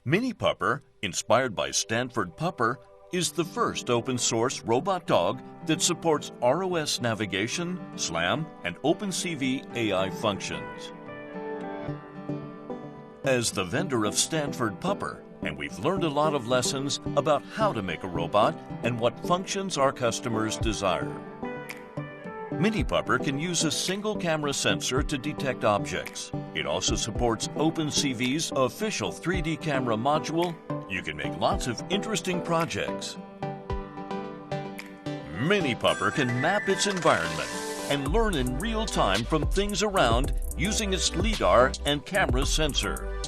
Mini Pupper, inspired by Stanford Pupper, is the first open-source robot dog that supports ROS navigation, SLAM, and OpenCV AI functions. As the vendor of Stanford Pupper, and we've learned a lot of lessons about how to make a robot and what functions our customers desire. Mini Pupper can use a single camera sensor to detect objects. It also supports OpenCV's official 3D camera module. You can make lots of interesting projects. Mini Pupper can map its environment and learn in real time from things around using its LiDAR and camera sensor.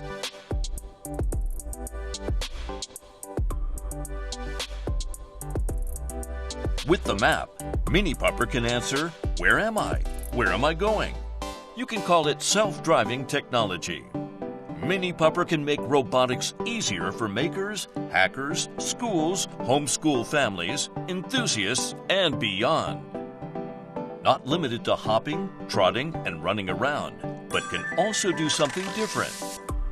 With the map, Mini Pupper can answer, "Where am I? Where am I going?" You can call it self-driving technology. Mini Pupper can make robotics easier for makers, hackers, schools, homeschool families, enthusiasts, and beyond. Not limited to hopping, trotting, and running around, but can also do something different.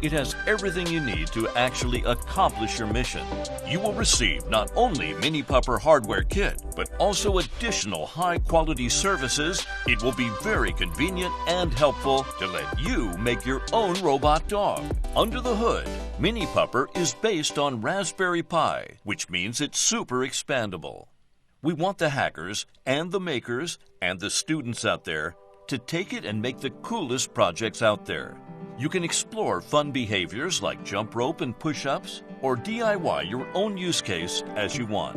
It has everything you need to actually accomplish your mission. You will receive not only Mini Pupper hardware kit, but also additional high-quality services. It will be very convenient and helpful to let you make your own robot dog. Under the hood, Mini Pupper is based on Raspberry Pi, which means it's super expandable. We want the hackers and the makers and the students out there to take it and make the coolest projects out there. You can explore fun behaviors like jump rope and push-ups, or DIY your own use case as you want.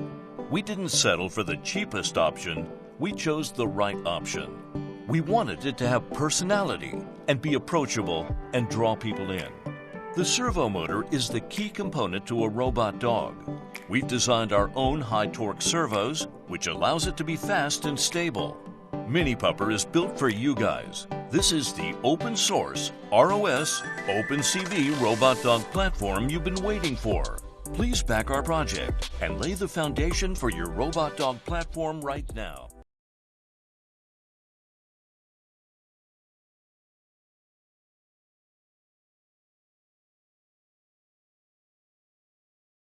We didn't settle for the cheapest option, we chose the right option. We wanted it to have personality and be approachable and draw people in. The servo motor is the key component to a robot dog. We've designed our own high-torque servos, which allows it to be fast and stable. Mini Pupper is built for you guys. This is the open source ROS OpenCV robot dog platform you've been waiting for. Please back our project and lay the foundation for your robot dog platform right now.